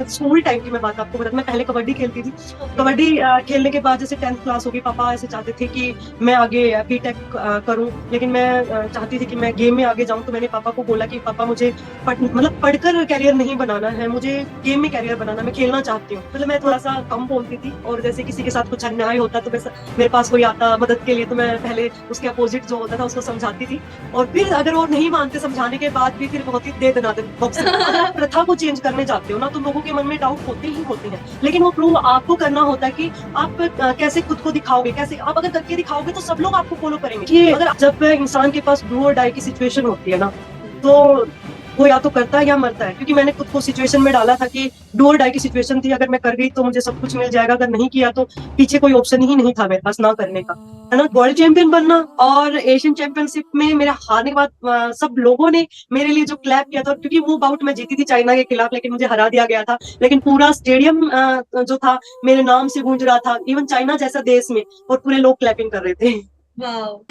School time की मैं बात आपको बता, मैं पहले कबड्डी खेलती थी। ओके। कबड्डी खेलने के बाद जैसे 10th क्लास होगी, पापा ऐसे चाहते थे कि मैं आगे बीटेक करूं, लेकिन मैं चाहती थी कि मैं गेम में आगे जाऊं। तो मैंने पापा को बोला कि पापा मुझे मतलब पढ़कर कैरियर नहीं बनाना है, मुझे गेम में कैरियर बनाना, मैं खेलना चाहती हूँ। मतलब मैं थोड़ा सा कम बोलती थी, और जैसे किसी के साथ कुछ अन्याय होता तो मेरे पास कोई आता मदद के लिए, तो मैं पहले उसके अपोजिट जो होता था उसको समझाती थी। और फिर अगर वो नहीं मानते समझाने के बाद भी, फिर बहुत ही दे दना दे बॉक्सिंग। अगर आप प्रथा को चेंज करने जाते हो ना, तो लोगों के मन में डाउट होते ही होते हैं, लेकिन वो प्रूव आपको करना होता है कि आप कैसे खुद को दिखाओगे, कैसे आप अगर करके दिखाओगे तो सब लोग आपको फॉलो करेंगे। कि अगर जब इंसान के पास डू और डाई की सिचुएशन होती है ना, तो वो या तो करता है या मरता है। क्योंकि मैंने खुद को सिचुएशन में डाला था कि डू और डाई की सिचुएशन थी, अगर मैं कर गई तो मुझे सब कुछ मिल जाएगा, अगर नहीं किया तो पीछे कोई ऑप्शन ही नहीं था मेरे पास ना करने का, है ना। वर्ल्ड चैंपियन बनना और एशियन चैंपियनशिप में मेरा हारने के बाद सब लोगों ने मेरे लिए जो क्लैप किया था, क्योंकि वो बाउट मैं जीती थी चाइना के खिलाफ, लेकिन मुझे हरा दिया गया था। लेकिन पूरा स्टेडियम जो था मेरे नाम से गूंज रहा था, इवन चाइना जैसा देश में, और पूरे लोग क्लैपिंग कर रहे थे। वाओ।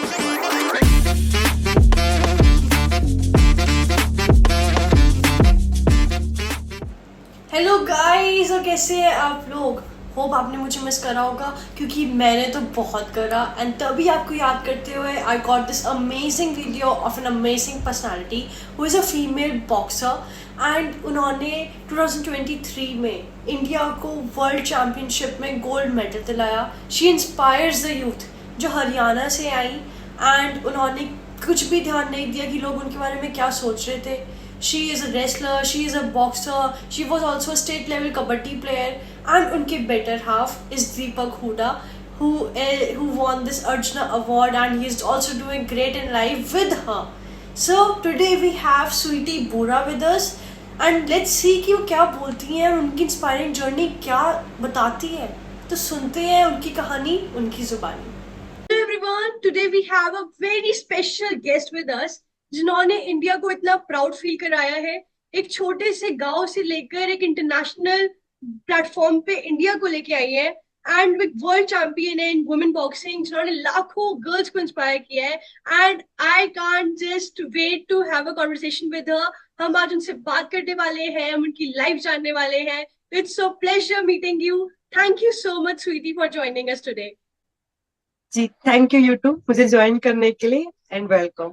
हेलो गाइस, और कैसे हैं आप लोग? होप आपने मुझे मिस करा होगा, क्योंकि मैंने तो बहुत करा। एंड तभी आपको याद करते हुए I got this amazing video of an amazing personality who is a female boxer. And उन्होंने 2023 में इंडिया को वर्ल्ड चैम्पियनशिप में गोल्ड मेडल दिलाया। शी इंस्पायर्स द यूथ जो हरियाणा से आई, एंड उन्होंने कुछ भी ध्यान नहीं दिया कि लोग उनके बारे में क्या सोच रहे थे। She is a wrestler, she is a boxer, she was also a state level kabaddi player, and उनके better half is Deepak Huda, who won this Arjuna award, and he is also doing great in life with her. So today we have Sweetie Bura with us, and let's see कि वो क्या बोलती हैं और उनकी inspiring journey क्या बताती है। तो सुनते हैं उनकी कहानी उनकी जुबानी। Hello everyone, today we have a very special guest with us, जिन्होंने इंडिया को इतना प्राउड फील कराया है। एक छोटे से गांव से लेकर एक इंटरनेशनल प्लेटफॉर्म पे इंडिया को लेके आई है, एंड विद वर्ल्ड चैंपियन है इन वुमेन बॉक्सिंग, जिन्होंने लाखों गर्ल्स को इंस्पायर किया है। And I can't just wait to have a conversation with her. हम आज उनसे बात करने वाले हैं, हम उनकी लाइफ जानने वाले हैं। It's so pleasure meeting you. Thank you so much sweetie for joining us today. जी, थैंक यू यूट्यूब मुझे ज्वाइन करने के लिए, एंड वेलकम।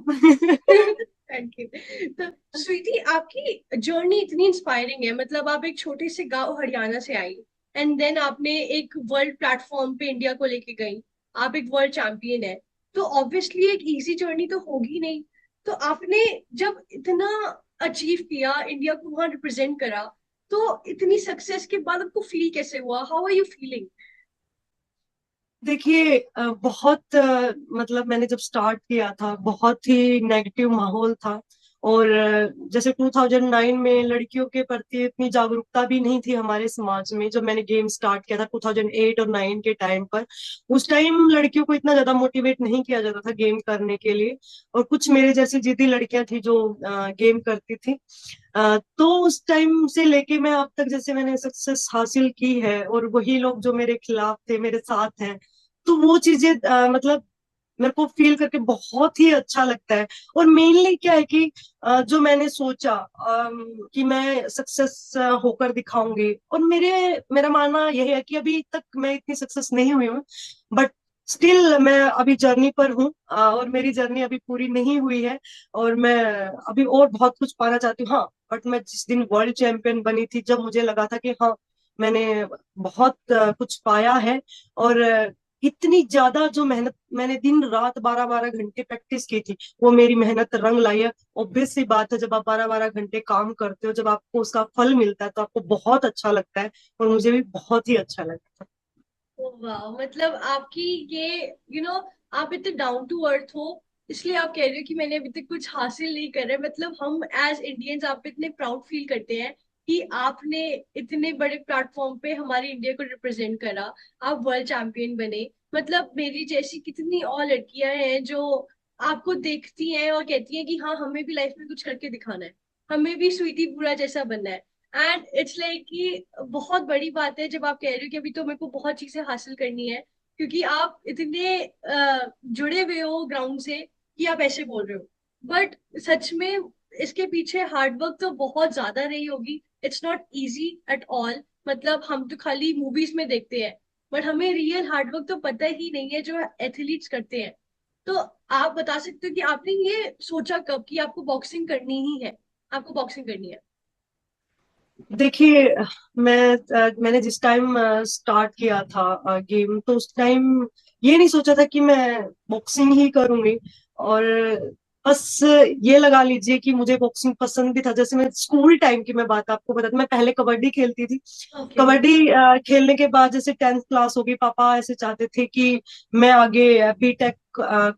Thank you. तो स्वीटी, आपकी जर्नी इतनी इंस्पायरिंग है। मतलब आप एक छोटे से गांव हरियाणा से आई, एंड देन आपने एक वर्ल्ड प्लेटफॉर्म पे इंडिया को लेके गई। आप एक वर्ल्ड चैंपियन है, तो ऑब्वियसली एक इजी जर्नी तो होगी नहीं। तो आपने जब इतना अचीव किया, इंडिया को वहां रिप्रेजेंट करा, तो इतनी सक्सेस के बाद आपको फील कैसे हुआ? How are you feeling? देखिए बहुत मतलब मैंने जब स्टार्ट किया था बहुत ही नेगेटिव माहौल था। और जैसे 2009 में लड़कियों के प्रति इतनी जागरूकता भी नहीं थी हमारे समाज में। जब मैंने गेम स्टार्ट किया था 2008 और 9 के टाइम पर, उस टाइम लड़कियों को इतना ज्यादा मोटिवेट नहीं किया जाता था गेम करने के लिए। और कुछ मेरे जैसी जिद्दी लड़कियां थी जो गेम करती थी। तो उस टाइम से लेके मैं अब तक जैसे मैंने सक्सेस हासिल की है, और वही लोग जो मेरे खिलाफ थे मेरे साथ हैं, तो वो चीजें मतलब मेरे को फील करके बहुत ही अच्छा लगता है। और मेनली क्या है कि जो मैंने सोचा कि मैं सक्सेस होकर दिखाऊंगी, और मेरा मानना यह है कि अभी तक मैं इतनी सक्सेस नहीं हुई हूँ, बट स्टिल मैं अभी जर्नी पर हूँ। और मेरी जर्नी अभी पूरी नहीं हुई है, और मैं अभी और बहुत कुछ पाना चाहती हूँ। हाँ, बट मैं जिस दिन वर्ल्ड चैंपियन बनी थी, जब मुझे लगा था कि हाँ, मैंने बहुत कुछ पाया है। और इतनी ज्यादा जो मेहनत मैंने दिन रात 12-12 घंटे प्रैक्टिस की थी, वो मेरी मेहनत रंग लाई है। ऑब्वियस सी बात है, जब आप 12-12 घंटे काम करते हो, जब आपको उसका फल मिलता है, तो आपको बहुत अच्छा लगता है। और मुझे भी बहुत ही अच्छा लगता है। वाह, मतलब आपकी ये आप इतने डाउन टू अर्थ हो, इसलिए आप कह रहे हो कि मैंने अभी तक कुछ हासिल नहीं कर रहे। मतलब हम एज इंडियंस आप पे इतने प्राउड फील करते हैं कि आपने इतने बड़े प्लेटफॉर्म पे हमारी इंडिया को रिप्रेजेंट करा। आप वर्ल्ड चैंपियन बने। मतलब मेरी जैसी कितनी और लड़कियां हैं जो आपको देखती हैं और कहती हैं कि हाँ, हमें भी लाइफ में कुछ करके दिखाना है, हमें भी स्वीटी बुरा जैसा बनना है। एंड इट्स लाइक कि बहुत बड़ी बात है जब आप कह रहे हो कि अभी तो मेरे को बहुत चीजें हासिल करनी है, क्योंकि आप इतने जुड़े हुए हो ग्राउंड से कि आप ऐसे बोल रहे हो। बट सच में इसके पीछे हार्डवर्क तो बहुत ज्यादा रही होगी। It's not easy at all. मतलब हम तो खाली मूवीज में देखते हैं, बट हमें रियल हार्डवर्क तो पता ही नहीं है जो एथलीट्स करते हैं। तो आप बता सकते हो कि आपने ये सोचा कब कि आपको बॉक्सिंग करनी ही है, आपको बॉक्सिंग करनी है? देखिए, मैंने जिस टाइम स्टार्ट किया था गेम, तो उस टाइम ये नहीं सोचा था कि मैं बॉक्सिंग ही करूंगी। और बस ये लगा लीजिए कि मुझे बॉक्सिंग पसंद भी था। जैसे मैं स्कूल टाइम की मैं बात आपको बता, मैं पहले कबड्डी खेलती थी। ओके। कबड्डी खेलने के बाद जैसे 10th क्लास होगी, पापा ऐसे चाहते थे कि मैं आगे बीटेक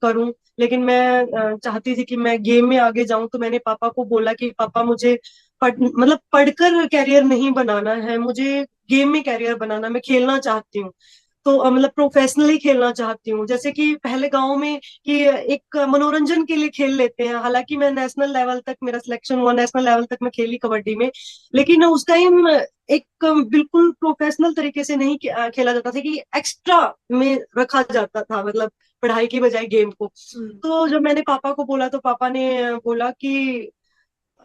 करूं। लेकिन मैं चाहती थी कि मैं गेम में आगे जाऊं। तो मैंने पापा को बोला कि पापा, मुझे मतलब पढ़कर कैरियर नहीं बनाना है, मुझे गेम में कैरियर बनाना, मैं खेलना चाहती हूँ। तो मतलब प्रोफेशनली खेलना चाहती हूँ। जैसे कि पहले गांव में कि एक मनोरंजन के लिए खेल लेते हैं। हालांकि मैं नेशनल लेवल तक मेरा सिलेक्शन हुआ, नेशनल लेवल तक मैं खेली कबड्डी में। लेकिन उस टाइम एक बिल्कुल प्रोफेशनल तरीके से नहीं खेला जाता था, कि एक्स्ट्रा में रखा जाता था, मतलब पढ़ाई की बजाय गेम को। हम्म। तो जब मैंने पापा को बोला, तो पापा ने बोला कि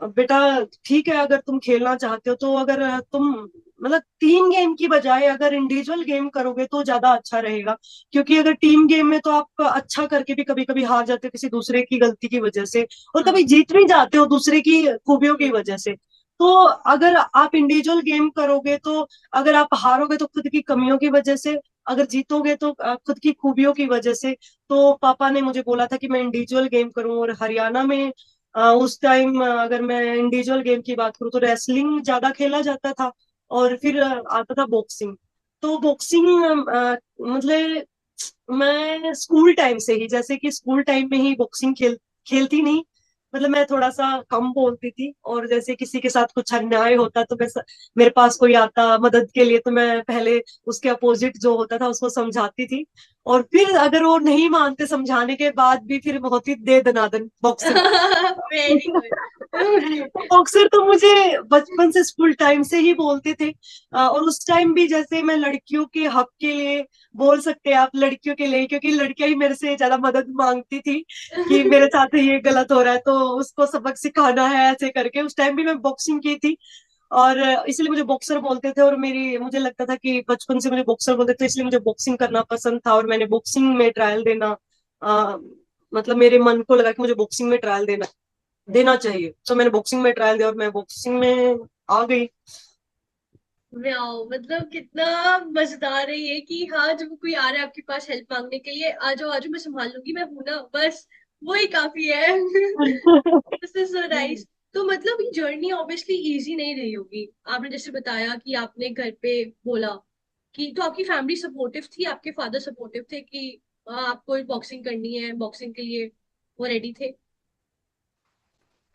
बेटा ठीक है, अगर तुम खेलना चाहते हो तो अगर तुम मतलब टीम गेम की बजाय अगर इंडिविजुअल गेम करोगे तो ज्यादा अच्छा रहेगा। क्योंकि अगर टीम गेम में तो आप अच्छा करके भी कभी कभी हार जाते हो किसी दूसरे की गलती की वजह से, और कभी हाँ। जीत भी जाते हो दूसरे की खूबियों की हम्म। वजह से। तो अगर आप इंडिविजुअल गेम करोगे तो अगर आप हारोगे तो खुद की कमियों की वजह से, अगर जीतोगे तो खुद की खूबियों की वजह से। तो पापा ने मुझे बोला था कि मैं इंडिविजुअल गेम करूं। और हरियाणा में उस टाइम अगर मैं इंडिविजुअल गेम की बात करूँ तो रेसलिंग ज्यादा खेला जाता था। और फिर आता था बॉक्सिंग। तो बॉक्सिंग मतलब मैं स्कूल टाइम से ही, जैसे कि स्कूल टाइम में ही बॉक्सिंग खेलती नहीं। मतलब मैं थोड़ा सा कम बोलती थी, और जैसे किसी के साथ कुछ अन्याय होता तो मेरे पास कोई आता मदद के लिए, तो मैं पहले उसके अपोजिट जो होता था उसको समझाती थी। और फिर अगर वो नहीं मानते समझाने के बाद भी, फिर होती दे दनादन बॉक्सिंग। Very good. बॉक्सर तो मुझे बचपन से स्कूल टाइम से ही बोलते थे। और उस टाइम भी जैसे मैं लड़कियों के हक के लिए, बोल सकते हैं आप लड़कियों के लिए, क्योंकि लड़कियां ही मेरे से ज्यादा मदद मांगती थी कि मेरे साथ ये गलत हो रहा है तो उसको सबक सिखाना है, ऐसे करके उस टाइम भी मैं बॉक्सिंग की थी। और इसलिए मुझे बॉक्सर बोलते थे। और मेरी मुझे लगता था कि बचपन से मुझे बॉक्सर बोलते थे, इसलिए मुझे बॉक्सिंग करना पसंद था। और मैंने बॉक्सिंग में ट्रायल देना मतलब मेरे मन को लगा कि मुझे बॉक्सिंग में ट्रायल देना देना चाहिए। तो मैंने बॉक्सिंग में ट्रायल दिया और मैं बॉक्सिंग में आ गई। वाओ, मतलब कितना मजेदार है ये कि हाँ, जब कोई आ रहा है आपके पास हेल्प मांगने के लिए, आ जाओ आ जाओ, मैं संभाल लूंगी, मैं हूं ना, बस वो ही काफी है। This is so nice. तो मतलब ये जर्नी ऑब्वियसली इजी नहीं रही होगी। आपने जैसे बताया कि आपने घर पे बोला कि, तो आपकी फैमिली सपोर्टिव थी, आपके फादर सपोर्टिव थे कि आपको बॉक्सिंग करनी है, बॉक्सिंग के लिए वो रेडी थे?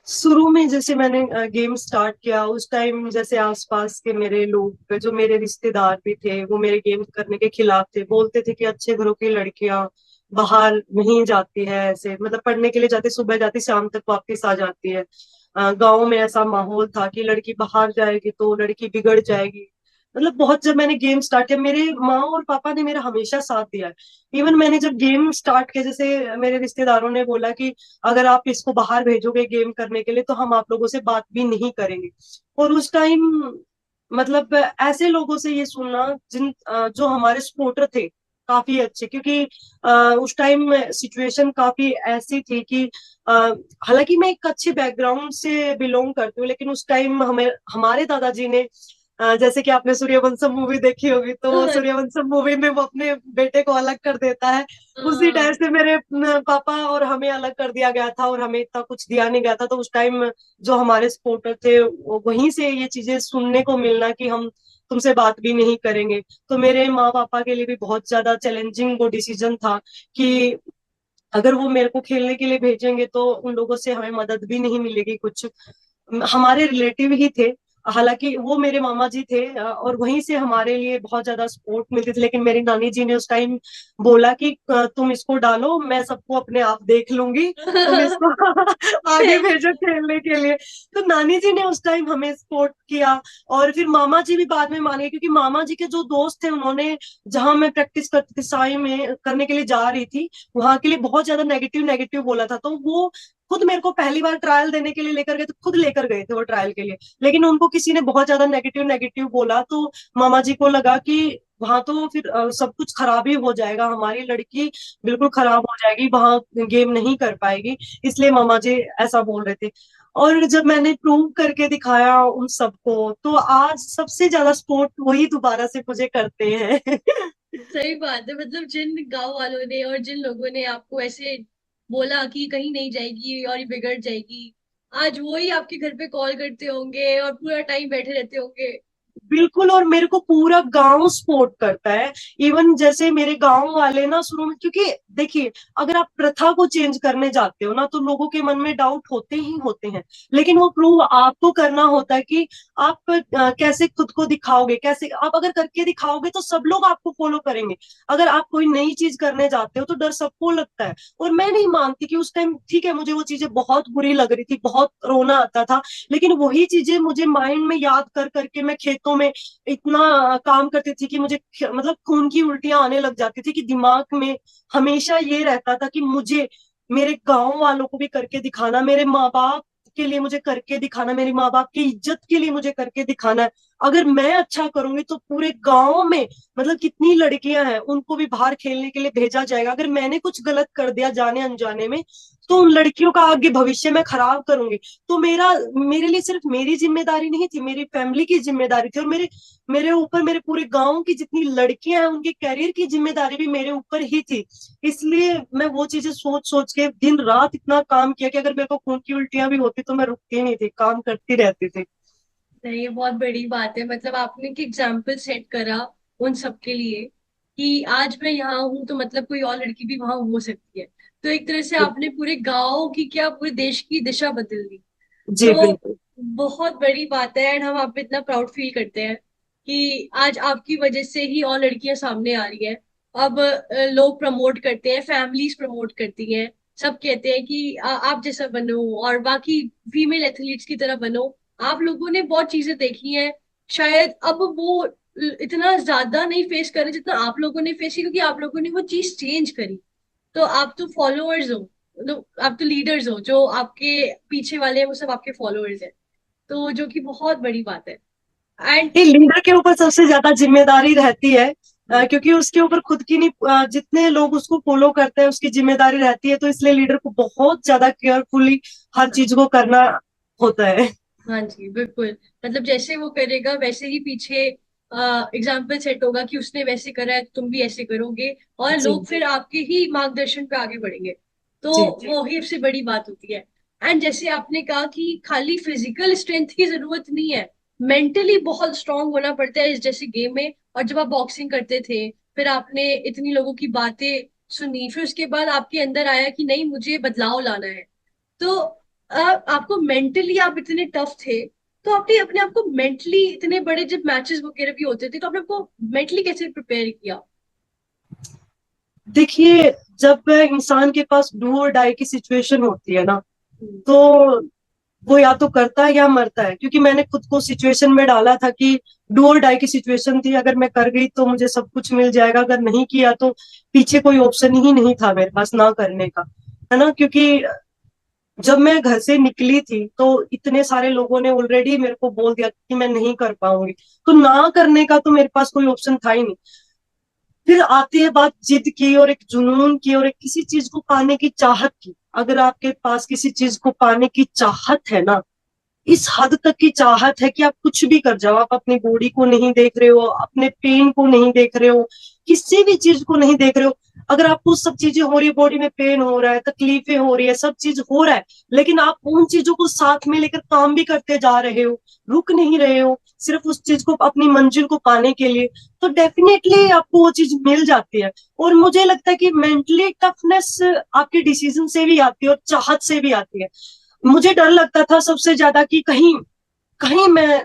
शुरू में जैसे मैंने गेम स्टार्ट किया, उस टाइम जैसे आसपास के मेरे लोग, जो मेरे रिश्तेदार भी थे, वो मेरे गेम करने के खिलाफ थे। बोलते थे कि अच्छे घरों की लड़कियां बाहर नहीं जाती है, ऐसे मतलब पढ़ने के लिए जाती, सुबह जाती शाम तक वापस आ जाती है। गांव में ऐसा माहौल था कि लड़की बाहर जाएगी तो लड़की बिगड़ जाएगी। मतलब बहुत, जब मैंने गेम स्टार्ट किया, मेरे माँ और पापा ने मेरा हमेशा साथ दिया है। इवन मैंने जब गेम स्टार्ट किया, जैसे मेरे रिश्तेदारों ने बोला कि अगर आप इसको बाहर भेजोगे गेम करने के लिए तो हम आप लोगों से बात भी नहीं करेंगे। और उस टाइम मतलब ऐसे लोगों से ये सुनना जो हमारे सपोर्टर थे काफी अच्छे, क्योंकि उस टाइम सिचुएशन काफी ऐसी थी कि अ, हालांकि मैं एक अच्छे बैकग्राउंड से बिलोंग करती हूँ, लेकिन उस टाइम हमें हमारे दादाजी ने जैसे कि आपने सूर्यवंशम मूवी देखी होगी, तो वो हाँ। सूर्यवंशम मूवी में वो अपने बेटे को अलग कर देता है। उसी टाइम से मेरे पापा और हमें अलग कर दिया गया था, और हमें इतना कुछ दिया नहीं गया था। तो उस टाइम जो हमारे सपोर्टर थे, वहीं से ये चीजें सुनने को मिलना कि हम तुमसे बात भी नहीं करेंगे, तो मेरे माँ पापा के लिए भी बहुत ज्यादा चैलेंजिंग वो डिसीजन था कि अगर वो मेरे को खेलने के लिए भेजेंगे तो उन लोगों से हमें मदद भी नहीं मिलेगी कुछ। हमारे रिलेटिव ही थे, हालांकि वो मेरे मामा जी थे, और वहीं से हमारे लिए बहुत ज्यादा सपोर्ट मिलती थी। लेकिन मेरी नानी जी ने उस टाइम बोला कि तुम इसको डालो, मैं सबको अपने आप देख लूंगी, तुम इसको आगे वेरी भेजो खेलने के लिए। तो नानी जी ने उस टाइम हमें सपोर्ट किया। और फिर मामा जी भी बाद में मान गए, क्योंकि मामा जी के जो दोस्त थे, उन्होंने जहां मैं प्रैक्टिस करती थी साई में करने के लिए जा रही थी, वहां के लिए बहुत ज्यादा नेगेटिव नेगेटिव बोला था। तो वो खुद मेरे को पहली बार ट्रायल देने के लिए लेकर गए, तो खुद लेकर गए थे वो ट्रायल के लिए, लेकिन उनको किसी ने बहुत ज्यादा नेगेटिव नेगेटिव बोला, तो मामा जी को लगा कि वहां तो फिर सब कुछ खराब ही हो जाएगा, हमारी लड़की बिल्कुल खराब हो जाएगी, वहां गेम नहीं कर पाएगी, इसलिए मामा जी ऐसा बोल रहे थे। और जब मैंने प्रूव करके दिखाया उन सबको, तो आज सबसे ज्यादा सपोर्ट वही दोबारा से मुझे करते हैं। सही बात है। मतलब जिन गांव वालों ने और जिन लोगों ने आपको ऐसे बोला कि कहीं नहीं जाएगी और ये बिगड़ जाएगी, आज वो ही आपके घर पे कॉल करते होंगे और पूरा टाइम बैठे रहते होंगे। बिल्कुल, और मेरे को पूरा गांव सपोर्ट करता है। इवन जैसे मेरे गांव वाले ना शुरू में, क्योंकि देखिए, अगर आप प्रथा को चेंज करने जाते हो ना, तो लोगों के मन में डाउट होते ही होते हैं, लेकिन वो प्रूव आपको करना होता है कि आप कैसे खुद को दिखाओगे, कैसे आप अगर करके दिखाओगे तो सब लोग आपको फॉलो करेंगे। अगर आप कोई नई चीज करने जाते हो तो डर सबको लगता है, और मैं नहीं मानती कि उस टाइम, ठीक है, मुझे वो चीजें बहुत बुरी लग रही थी, बहुत रोना आता था, लेकिन वही चीजें मुझे माइंड में याद कर करके मैं खेतों में इतना काम करती थी कि मुझे मतलब खून की उल्टियां आने लग जाती थी, कि दिमाग में हमेशा ये रहता था कि मुझे मेरे गांव वालों को भी करके दिखाना, मेरे माँ बाप के लिए मुझे करके दिखाना, मेरे माँ बाप की इज्जत के लिए मुझे करके दिखाना है। अगर मैं अच्छा करूंगी तो पूरे गांव में, मतलब कितनी लड़कियां हैं उनको भी बाहर खेलने के लिए भेजा जाएगा। अगर मैंने कुछ गलत कर दिया जाने अनजाने में, तो उन लड़कियों का आगे भविष्य में खराब करूंगी। तो मेरे लिए सिर्फ मेरी जिम्मेदारी नहीं थी, मेरी फैमिली की जिम्मेदारी थी, और मेरे मेरे ऊपर मेरे पूरे गांव की जितनी लड़कियां हैं उनके करियर की जिम्मेदारी भी मेरे ऊपर ही थी। इसलिए मैं वो चीजें सोच सोच के दिन रात इतना काम किया कि अगर मेरे को खून की उल्टियां भी होती तो मैं रुकती नहीं थी, काम करती रहती थी। नहीं, ये बहुत बड़ी बात है। मतलब आपने एक एग्जाम्पल सेट करा उन सबके लिए कि आज मैं यहाँ हूँ तो मतलब कोई और लड़की भी वहां हो सकती है। तो एक तरह से आपने पूरे गांव की क्या, पूरे देश की दिशा बदल दी। जी तो बिल्कुल। बहुत बड़ी बात है एंड हम आप पे इतना प्राउड फील करते हैं कि आज आपकी वजह से ही और लड़कियां सामने आ रही हैं। अब लोग प्रमोट करते हैं, फैमिलीज प्रमोट करती हैं, सब कहते हैं कि आप जैसा बनो और बाकी फीमेल एथलीट्स की तरह बनो। आप लोगों ने बहुत चीजें देखी हैं, शायद अब वो इतना ज्यादा नहीं फेस करें जितना आप लोगों ने फेस किया, क्योंकि आप लोगों ने वो चीज चेंज करी। तो आप तो फॉलोअर्स हो, तो आप तो लीडर्स हो, जो आपके पीछे वाले हैं वो सब आपके फॉलोअर्स हैं। तो जो कि बहुत बड़ी बात है। एंड ये लीडर के ऊपर सबसे ज्यादा जिम्मेदारी रहती है, क्योंकि उसके ऊपर खुद की नहीं, जितने लोग उसको फॉलो करते हैं उसकी जिम्मेदारी रहती है, तो इसलिए लीडर को बहुत ज्यादा केयरफुली हर चीज को करना होता है। हाँ जी, बिल्कुल। मतलब जैसे वो करेगा वैसे ही पीछे एग्जाम्पल सेट होगा कि उसने वैसे करा है तो तुम भी ऐसे करोगे, और जी लोग फिर आपके ही मार्गदर्शन पे आगे बढ़ेंगे। तो जी वो ही सबसे बड़ी बात होती है। एंड जैसे आपने कहा कि खाली फिजिकल स्ट्रेंथ की जरूरत नहीं है, मेंटली बहुत स्ट्रांग होना पड़ता है इस जैसे गेम में। और जब आप बॉक्सिंग करते थे, फिर आपने इतनी लोगों की बातें सुनी, फिर उसके बाद आपके अंदर आया कि नहीं, मुझे बदलाव लाना है। तो आपको मेंटली आप इतने टफ थे, तो आपने अपने आप को मेंटली, इतने बड़े जब मैचेस वगैरह भी होते थे, तो आपने आपको मेंटली कैसे प्रिपेयर किया? देखिए, जब इंसान के पास डू और डाई की सिचुएशन होती है ना, हम्म। तो वो या तो करता है या मरता है, क्योंकि मैंने खुद को सिचुएशन में डाला था कि डू और डाई की सिचुएशन थी, अगर मैं कर गई तो मुझे सब कुछ मिल जाएगा, अगर नहीं किया तो पीछे कोई ऑप्शन ही नहीं था मेरे पास ना करने का, है ना। क्योंकि जब मैं घर से निकली थी तो इतने सारे लोगों ने ऑलरेडी मेरे को बोल दिया कि मैं नहीं कर पाऊंगी, तो ना करने का तो मेरे पास कोई ऑप्शन था ही नहीं। फिर आती है बात जिद की, और एक जुनून की, और एक किसी चीज को पाने की चाहत की। अगर आपके पास किसी चीज को पाने की चाहत है ना, इस हद तक की चाहत है कि आप कुछ भी कर जाओ, आप अपनी बॉडी को नहीं देख रहे हो, अपने पेन को नहीं देख रहे हो, किसी भी चीज को नहीं देख रहे हो। अगर आपको सब चीजें हो रही है, बॉडी में पेन हो रहा है, तकलीफें हो रही है, सब चीज हो रहा है, लेकिन आप उन चीजों को साथ में लेकर काम भी करते जा रहे हो, रुक नहीं रहे हो, सिर्फ उस चीज को, अपनी मंजिल को पाने के लिए, तो डेफिनेटली आपको वो चीज मिल जाती है। और मुझे लगता है कि मेंटली टफनेस आपके डिसीजन से भी आती है और चाहत से भी आती है। मुझे डर लगता था सबसे ज्यादा कि कहीं कहीं मैं,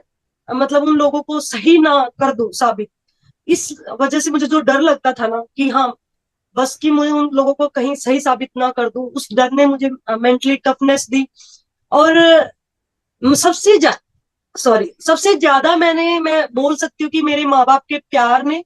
मतलब उन लोगों को सही ना कर दूं साबित। इस वजह से मुझे जो डर लगता था ना कि हाँ, बस कि मैं उन लोगों को कहीं सही साबित ना कर दूं, उस डर ने मुझे मेंटली टफनेस दी। और सबसे ज्यादा, सॉरी, सबसे ज्यादा मैं बोल सकती हूँ कि मेरे माँ बाप के प्यार ने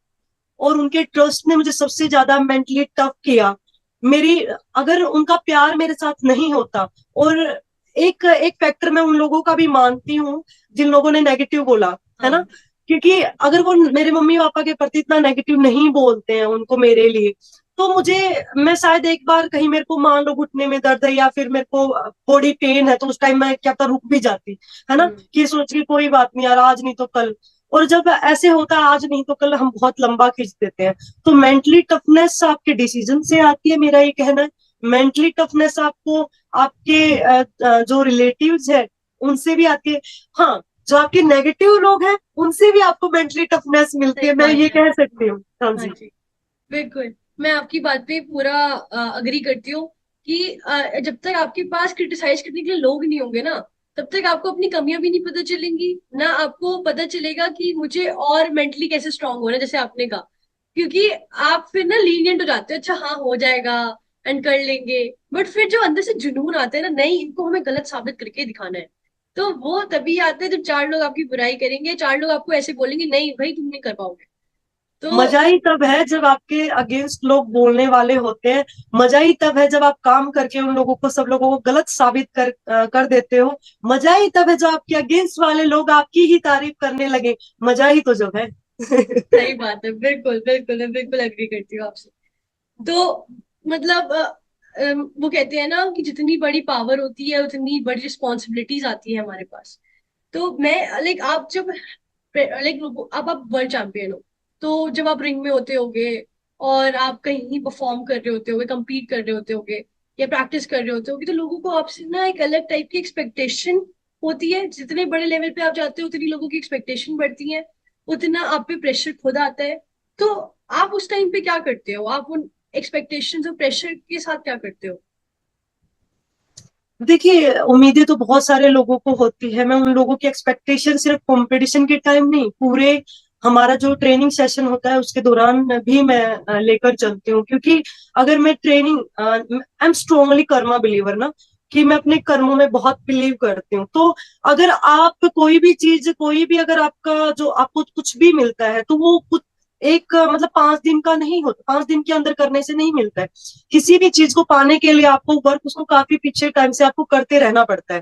और उनके ट्रस्ट ने मुझे सबसे ज्यादा मेंटली टफ किया। मेरी, अगर उनका प्यार मेरे साथ नहीं होता, और एक एक फैक्टर मैं उन लोगों का भी मानती हूँ जिन लोगों ने नेगेटिव बोला, है हाँ। ना, क्योंकि अगर वो मेरे मम्मी पापा के प्रति इतना नेगेटिव नहीं बोलते हैं उनको मेरे लिए, तो मुझे, मैं शायद एक बार कहीं मेरे को मान लो घुटने में दर्द है या फिर मेरे को बॉडी पेन है, तो उस टाइम मैं क्या पता रुक भी जाती, है ना, हम्म। कि सोच के कोई बात नहीं यार, आज नहीं तो कल। और जब ऐसे होता है आज नहीं तो कल, हम बहुत लंबा खींच देते हैं। तो मेंटली टफनेस आपके डिसीजन से आती है, मेरा ये कहना है। मेंटली टफनेस आपको आपके जो रिलेटिव्स है उनसे भी आती है। हाँ, जो आपके नेगेटिव लोग हैं उनसे भी आपको मेंटली टफनेस मिलती सही है, मैं बात ये है। कह सकती हूँ। हाँ हाँ जी। जी, बिल्कुल। मैं आपकी बात पे पूरा अग्री करती हूँ कि जब तक आपके पास क्रिटिसाइज करने के लिए लोग नहीं होंगे ना, तब तक आपको अपनी कमियां भी नहीं पता चलेंगी, ना आपको पता चलेगा कि मुझे और मेंटली कैसे स्ट्रांग होना है, जैसे आपने कहा। क्योंकि आप फिर ना लीनियंट हो जाते हो, अच्छा हाँ हो जाएगा एंड कर लेंगे। बट फिर जो अंदर से जुनून आता है ना, नहीं इनको हमें गलत साबित करके दिखाना है, तो वो तभी आता है जब चार लोग आपकी बुराई करेंगे, चार लोग आपको ऐसे बोलेंगे नहीं भाई तुम नहीं कर पाओगे। तो मजा ही तब है जब आपके अगेंस्ट लोग बोलने वाले होते हैं। मजा ही तब है जब आप काम करके उन लोगों को, सब लोगों को गलत साबित कर देते हो। मजा ही तब है जब आपके अगेंस्ट वाले लोग आपकी ही तारीफ करने लगे। मजा ही तो जब है। सही बात है, बिल्कुल बिल्कुल, मैं बिल्कुल एग्री करती हूँ आपसे। तो मतलब वो कहते हैं ना कि जितनी बड़ी पावर होती है उतनी बड़ी रिस्पॉन्सिबिलिटीज आती है हमारे पास। तो मैं लाइक, आप जब लाइक अब आप वर्ल्ड चैंपियन हो, तो जब आप रिंग में होते होगे और आप कहीं परफॉर्म कर रहे होते होगे, compete कर रहे होते होगे या प्रैक्टिस कर रहे होते होगे, तो लोगों को आपसे ना एक अलग टाइप की एक्सपेक्टेशन होती है। जितने बड़े लेवल पे आप जाते हो उतनी लोगों की एक्सपेक्टेशन बढ़ती है, उतना आप पे प्रेशर खुद आता है। तो आप उस टाइम पे क्या करते हो, आप उन एक्सपेक्टेशंस और प्रेशर के साथ क्या करते हो? देखिए, उम्मीदें तो बहुत सारे लोगों को होती है। मैं उन लोगों की एक्सपेक्टेशन सिर्फ कंपटीशन के टाइम नहीं, पूरे हमारा जो ट्रेनिंग सेशन होता है उसके दौरान भी मैं लेकर चलती हूँ। क्योंकि अगर मैं training, I am strongly Karma believer ना, कि मैं अपने कर्मों में बहुत बिलीव करती हूँ। तो अगर आप कोई भी चीज, कोई भी, अगर आपका जो आपको कुछ भी मिलता है तो वो कुछ एक मतलब 5 दिन का नहीं होता, 5 दिन के अंदर करने से नहीं मिलता है। किसी भी चीज को पाने के लिए आपको वर्क, उसको काफी पीछे टाइम से आपको करते रहना पड़ता है।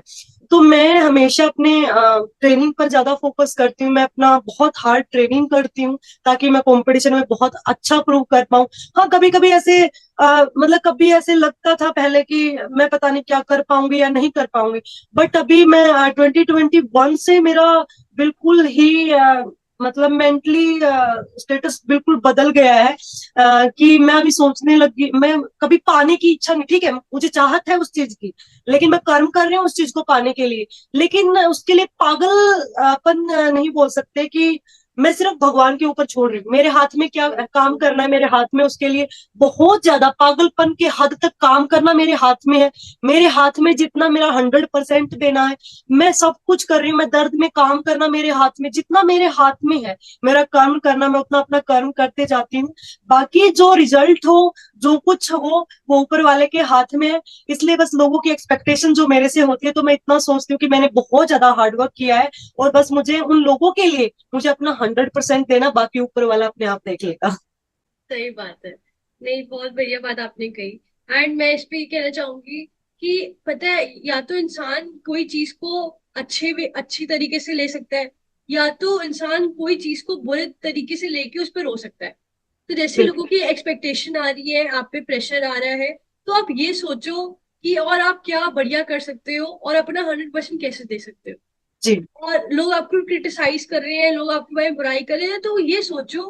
तो मैं हमेशा अपने ट्रेनिंग पर ज्यादा फोकस करती हूँ। मैं अपना बहुत हार्ड ट्रेनिंग करती हूँ ताकि मैं कंपटीशन में बहुत अच्छा प्रूव कर पाऊँ। हाँ, कभी कभी ऐसे मतलब कभी ऐसे लगता था पहले कि मैं पता नहीं क्या कर पाऊंगी या नहीं कर पाऊंगी। बट अभी मैं 2021 से मेरा बिल्कुल ही मतलब मेंटली स्टेटस बिल्कुल बदल गया है। कि मैं अभी सोचने लगी, मैं कभी पाने की इच्छा नहीं, ठीक है मुझे चाहत है उस चीज की, लेकिन मैं कर्म कर रही हूँ उस चीज को पाने के लिए। लेकिन उसके लिए पागलपन नहीं बोल सकते कि मैं सिर्फ भगवान के ऊपर छोड़ रही हूँ। मेरे हाथ में क्या काम करना है, मेरे हाथ में उसके लिए बहुत ज्यादा पागलपन के हद तक काम करना मेरे हाथ में है। मेरे हाथ में जितना मेरा 100% देना है, मैं सब कुछ कर रही हूँ। मैं दर्द में काम करना मेरे हाथ में, जितना मेरे हाथ में है मेरा कर्म करना, मैं उतना अपना कर्म करते जाती हूँ। बाकी जो रिजल्ट हो, जो कुछ हो, वो ऊपर वाले के हाथ में है। इसलिए बस लोगों की एक्सपेक्टेशन जो मेरे से होती है, तो मैं इतना सोचती हूँ कि मैंने बहुत ज्यादा हार्डवर्क किया है, और बस मुझे उन लोगों के लिए मुझे अपना 100% देना, बाकी ऊपर वाला अपने आप देख लेगा। सही बात है। नहीं, बहुत बढ़िया बात आपने कही। एंड मैं इस पे ये कहना चाहूंगी कि पता है, या तो इंसान कोई चीज को अच्छी तरीके से ले सकता है, या तो इंसान कोई चीज को बुरे तरीके से लेके उस पर रो सकता है। तो जैसे लोगों बिल्कुल। की एक्सपेक्टेशन आ रही है, आप पे प्रेशर आ रहा है, तो आप ये सोचो कि और आप क्या बढ़िया कर सकते हो और अपना 100% कैसे दे सकते हो। जी। और लोग आपको क्रिटिसाइज कर रहे हैं, लोग आपके बारे में बुराई कर रहे हैं, तो ये सोचो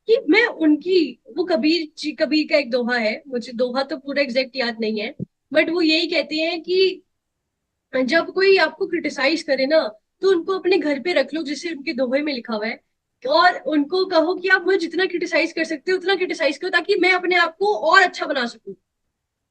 कि मैं उनकी, वो कबीर का एक दोहा है, मुझे दोहा तो पूरा एग्जैक्ट याद नहीं है, बट वो यही कहते हैं कि जब कोई आपको क्रिटिसाइज करे ना, तो उनको अपने घर पे रख लो, जैसे उनके दोहे में लिखा हुआ है, और उनको कहो कि आप मुझे जितना क्रिटिसाइज कर सकते हो उतना क्रिटिसाइज करो, ताकि मैं अपने आप को और अच्छा बना सकूं।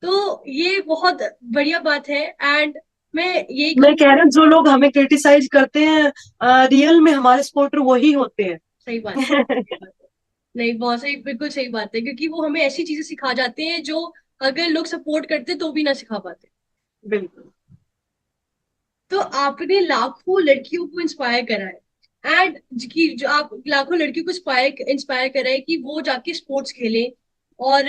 तो ये बहुत बढ़िया बात है। एंड मैं यही मैं कह कहूंगी। रहा हूँ जो लोग हमें क्रिटिसाइज करते हैं रियल में हमारे सपोर्टर वही होते हैं। सही बात है, सही बात है। नहीं, बहुत सही, बिल्कुल सही बात है, क्योंकि वो हमें ऐसी चीजें सिखा जाते हैं जो अगर लोग सपोर्ट करते तो भी ना सिखा पाते। बिल्कुल। तो आपने लाखों लड़कियों को इंस्पायर करा है, एंड कि जो आप लाखों लड़कियों को इंस्पायर इंस्पायर करा है कि वो जाके स्पोर्ट्स खेलें, और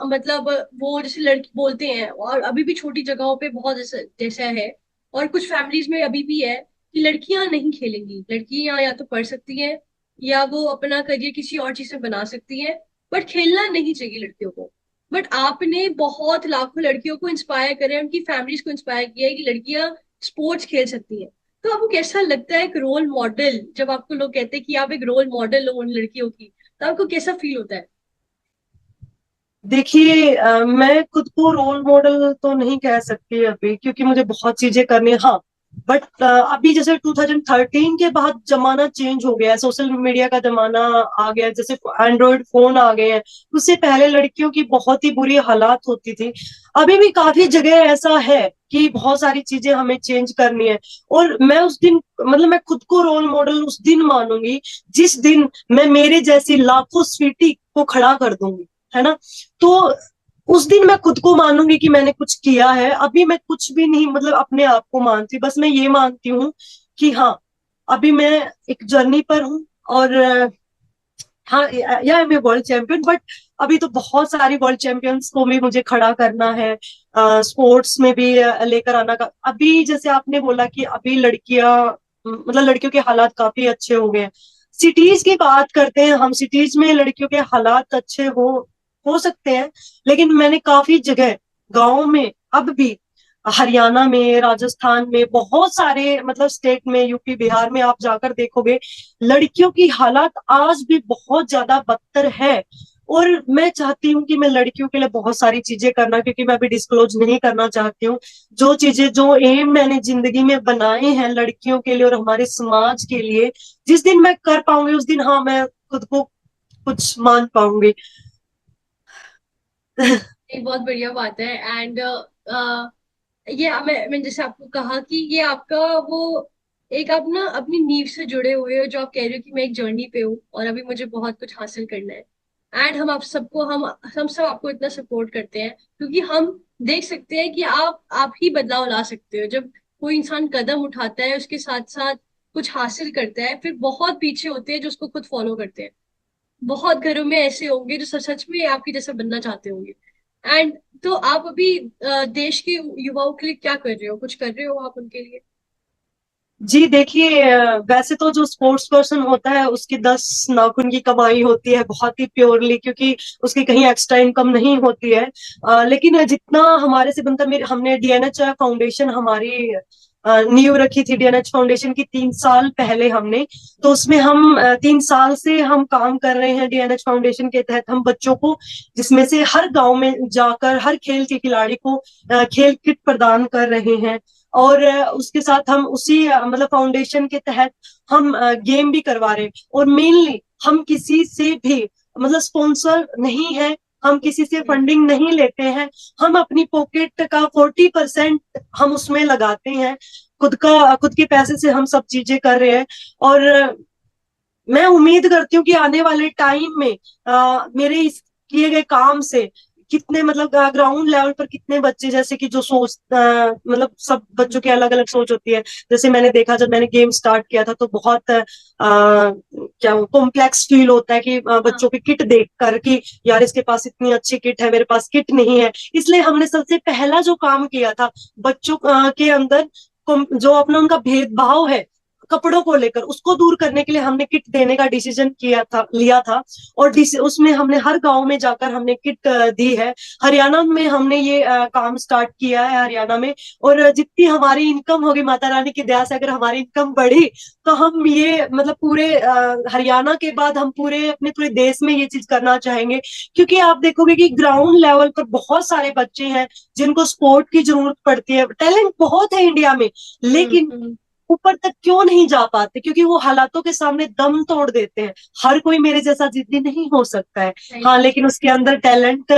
मतलब वो जैसे लड़की बोलते हैं, और अभी भी छोटी जगहों पे बहुत जैसा है, और कुछ फैमिलीज में अभी भी है कि लड़कियां नहीं खेलेंगी, लड़कियां या तो पढ़ सकती हैं या वो अपना करियर किसी और चीज में बना सकती हैं, बट खेलना नहीं चाहिए लड़कियों को। बट आपने बहुत लाखों लड़कियों को इंस्पायर करे, उनकी फैमिलीज को इंस्पायर किया है कि लड़कियां स्पोर्ट्स खेल सकती हैं। तो आपको कैसा लगता है एक रोल मॉडल, जब आपको लोग कहते हैं कि आप एक रोल मॉडल हो उन लड़कियों की, तो आपको कैसा फील होता है? देखिए, मैं खुद को रोल मॉडल तो नहीं कह सकती अभी, क्योंकि मुझे बहुत चीजें करनी है। हाँ, बट अभी जैसे 2013 के बाद जमाना चेंज हो गया है, सोशल मीडिया का जमाना आ गया है, जैसे एंड्रॉइड फोन आ गए हैं। उससे पहले लड़कियों की बहुत ही बुरी हालात होती थी। अभी भी काफी जगह ऐसा है कि बहुत सारी चीजें हमें चेंज करनी है। और मैं उस दिन, मतलब मैं खुद को रोल मॉडल उस दिन मानूंगी जिस दिन मैं मेरे जैसी लाखों स्वीटी को खड़ा कर दूंगी, है ना। तो उस दिन मैं खुद को मानूंगी कि मैंने कुछ किया है। अभी मैं कुछ भी नहीं, मतलब अपने आप को मानती, बस मैं ये मानती हूँ कि हाँ, अभी मैं एक जर्नी पर हूँ। और हाँ, या I am a world champion, but अभी तो बहुत सारी वर्ल्ड चैंपियंस को भी मुझे खड़ा करना है, स्पोर्ट्स में भी लेकर आना का। अभी जैसे आपने बोला कि अभी लड़कियां, मतलब लड़कियों के हालात काफी अच्छे हो गए हैं। सिटीज की बात करते हैं हम, सिटीज में लड़कियों के हालात अच्छे हो सकते हैं, लेकिन मैंने काफी जगह गांव में अब भी, हरियाणा में, राजस्थान में, बहुत सारे मतलब स्टेट में, यूपी बिहार में आप जाकर देखोगे, लड़कियों की हालात आज भी बहुत ज्यादा बदतर है। और मैं चाहती हूँ कि मैं लड़कियों के लिए बहुत सारी चीजें करना, क्योंकि मैं अभी डिस्क्लोज नहीं करना चाहती हूँ। जो चीजें, जो एम मैंने जिंदगी में बनाए हैं लड़कियों के लिए और हमारे समाज के लिए, जिस दिन मैं कर पाऊंगी उस दिन, हाँ, मैं खुद को कुछ मान पाऊंगी। एक बहुत बढ़िया बात है। एंड ये मैं जैसे आपको कहा कि ये आपका वो एक, आप ना अपनी नींव से जुड़े हुए हो, जो आप कह रहे हो कि मैं एक जर्नी पे हूँ और अभी मुझे बहुत कुछ हासिल करना है। एंड हम सब आपको इतना सपोर्ट करते हैं, क्योंकि हम देख सकते हैं कि आप ही बदलाव ला सकते हो। जब कोई इंसान कदम उठाता है, उसके साथ साथ कुछ हासिल करता है, फिर बहुत पीछे होते हैं जो उसको खुद फॉलो करते हैं। बहुत घरों में ऐसे होंगे जो सच सच में आपकी जैसा बनना चाहते होंगे। एंड तो आप अभी देश के युवाओं के लिए क्या कर रहे हो, कुछ कर रहे हो आप उनके लिए? जी देखिए, वैसे तो जो स्पोर्ट्स पर्सन होता है उसकी 10 नाखून की कमाई होती है, बहुत ही प्योरली, क्योंकि उसकी कहीं एक्स्ट्रा इनकम नहीं होती है। लेकिन जितना हमारे से बनता, मेरे हमने डीएनएच फाउंडेशन, हमारी नींव रखी थी डीएनएच फाउंडेशन की 3 साल पहले हमने। तो उसमें हम 3 साल से हम काम कर रहे हैं डीएनएच फाउंडेशन के तहत। हम बच्चों को, जिसमें से हर गांव में जाकर हर खेल के खिलाड़ी को खेल किट प्रदान कर रहे हैं। और उसके साथ हम उसी मतलब फाउंडेशन के तहत हम गेम भी करवा रहे हैं। और मेनली हम किसी से भी मतलब स्पॉन्सर नहीं है, हम किसी से हम्म। फंडिंग नहीं लेते हैं। हम अपनी पॉकेट का 40% हम उसमें लगाते हैं। खुद के पैसे से हम सब चीजें कर रहे हैं। और मैं उम्मीद करती हूँ कि आने वाले टाइम में मेरे इस किए गए काम से कितने, मतलब ग्राउंड लेवल पर कितने बच्चे, जैसे कि जो सोच, मतलब सब बच्चों की अलग अलग सोच होती है। जैसे मैंने देखा, जब मैंने गेम स्टार्ट किया था, तो बहुत क्या कॉम्प्लेक्स फील होता है कि हाँ। बच्चों की किट देख कर कि यार इसके पास इतनी अच्छी किट है, मेरे पास किट नहीं है। इसलिए हमने सबसे पहला जो काम किया था, बच्चों के अंदर जो अपना उनका भेदभाव है कपड़ों को लेकर, उसको दूर करने के लिए हमने किट देने का डिसीजन लिया था। और उसमें हमने हर गांव में जाकर हमने किट दी है। हरियाणा में हमने ये काम स्टार्ट किया है, हरियाणा में। और जितनी हमारी इनकम होगी, माता रानी की दया से अगर हमारी इनकम बढ़ी, तो हम ये मतलब पूरे हरियाणा के बाद हम अपने पूरे देश में ये चीज करना चाहेंगे। क्योंकि आप देखोगे कि ग्राउंड लेवल पर बहुत सारे बच्चे हैं जिनको स्पोर्ट की जरूरत पड़ती है, टैलेंट बहुत है इंडिया में, लेकिन हम्म। ऊपर तक क्यों नहीं जा पाते? क्योंकि वो हालातों के सामने दम तोड़ देते हैं। हर कोई मेरे जैसा जिद्दी नहीं हो सकता है। सही हाँ, बात लेकिन उसके अंदर टैलेंट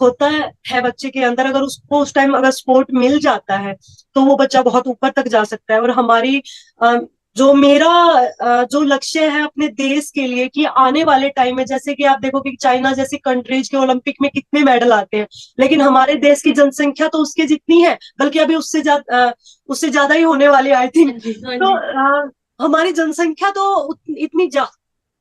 होता है बच्चे के अंदर, अगर उसको उस टाइम अगर सपोर्ट मिल जाता है, तो वो बच्चा बहुत ऊपर तक जा सकता है। और हमारी अ, जो मेरा जो लक्ष्य है अपने देश के लिए, कि आने वाले टाइम में, जैसे कि आप देखो कि चाइना जैसी कंट्रीज के ओलंपिक में कितने मेडल आते हैं, लेकिन है। हमारे देश की जनसंख्या तो उसके जितनी है, बल्कि अभी उससे ज्यादा ही होने वाली, आई थिंक। हाँ जी, हाँ तो जी। हमारी जनसंख्या तो इतनी